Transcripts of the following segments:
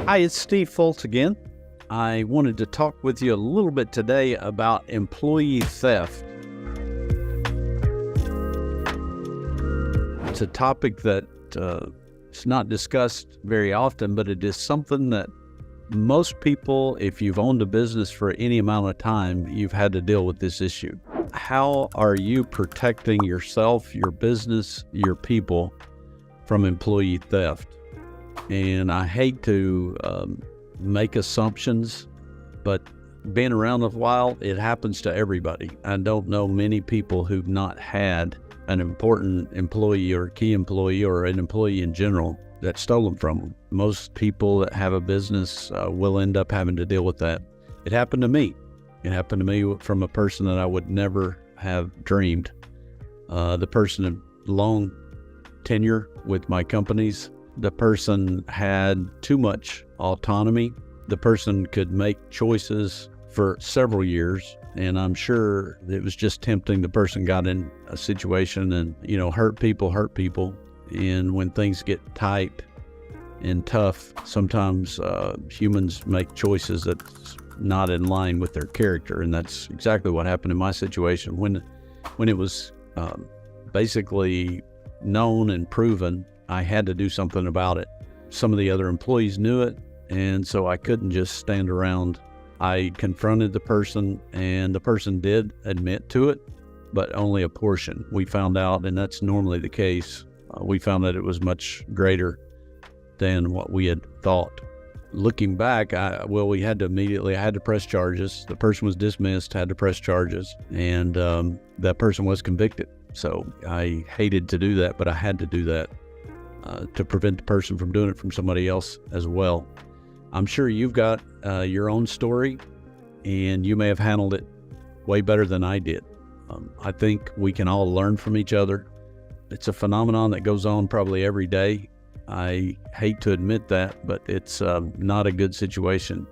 Hi, it's Steve Fultz again. I wanted to talk with you a little bit today about employee theft. It's a topic that is not discussed very often, but it is something that most people, if you've owned a business for any amount of time, you've had to deal with this issue. How are you protecting yourself, your business, your people from employee theft? And I hate to make assumptions, but being around a while, it happens to everybody. I don't know many people who've not had an important employee or key employee or an employee in general that's stolen from them. Most people that have a business will end up having to deal with that. It happened to me. It happened to me from a person that I would never have dreamed. The person had long tenure with my companies. The person had too much autonomy. The person could make choices for several years, and I'm sure it was just tempting. The person got in a situation and, hurt people. And when things get tight and tough, sometimes humans make choices that's not in line with their character. And that's exactly what happened in my situation. When it was basically known and proven, I had to do something about it. Some of the other employees knew it, and so I couldn't just stand around. I confronted the person, and the person did admit to it, but only a portion. We found out, and that's normally the case, we found that it was much greater than what we had thought. Looking back, I had to press charges. The person was dismissed, had to press charges, and that person was convicted. So I hated to do that, but I had to do that to prevent the person from doing it from somebody else as well. I'm sure you've got your own story, and you may have handled it way better than I did. I think we can all learn from each other. It's a phenomenon that goes on probably every day. I hate to admit that, but it's not a good situation.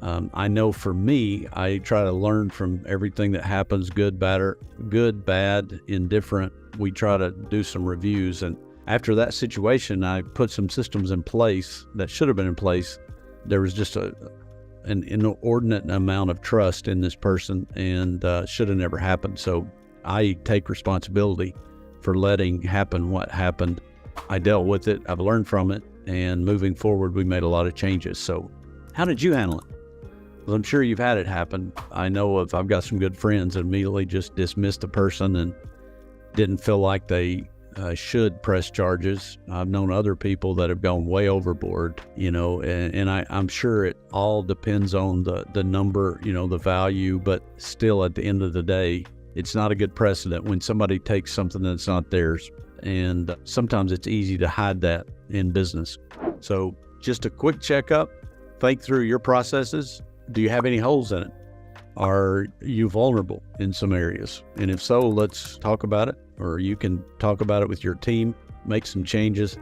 I know for me, I try to learn from everything that happens, good, bad, indifferent. We try to do some reviews, and after that situation, I put some systems in place that should have been in place. There was just an inordinate amount of trust in this person, and should have never happened. So I take responsibility for letting happen what happened. I dealt with it, I've learned from it, and moving forward, we made a lot of changes. So how did you handle it? Well, I'm sure you've had it happen. I've got some good friends that immediately just dismissed the person and didn't feel like they should press charges. I've known other people that have gone way overboard, and I'm sure it all depends on the number, the value, but still at the end of the day, it's not a good precedent when somebody takes something that's not theirs. And sometimes it's easy to hide that in business. So just a quick checkup, think through your processes. Do you have any holes in it? Are you vulnerable in some areas? And if so, let's talk about it, or you can talk about it with your team, make some changes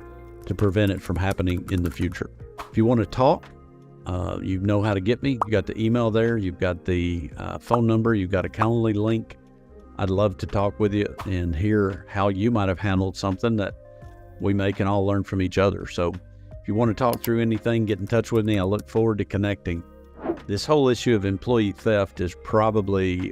to prevent it from happening in the future. If you want to talk, you know how to get me. You got the email there, you've got the phone number, you've got a Calendly link. I'd love to talk with you and hear how you might have handled something that we can all learn from each other. So if you want to talk through anything, get in touch with me. I look forward to connecting. This whole issue of employee theft is probably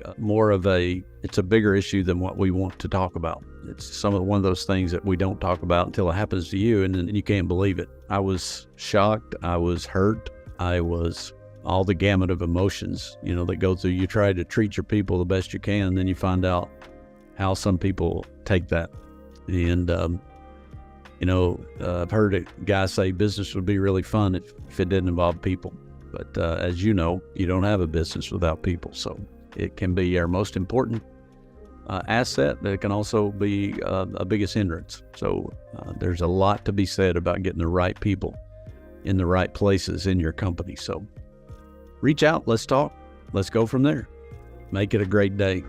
it's a bigger issue than what we want to talk about. It's one of those things that we don't talk about until it happens to you, and then you can't believe it. I was shocked. I was hurt. I was all the gamut of emotions, that go through. You try to treat your people the best you can, and then you find out how some people take that. And, I've heard a guy say business would be really fun if it didn't involve people. But as you know, you don't have a business without people. So it can be our most important asset, but it can also be a biggest hindrance. So there's a lot to be said about getting the right people in the right places in your company. So reach out, let's talk, let's go from there. Make it a great day.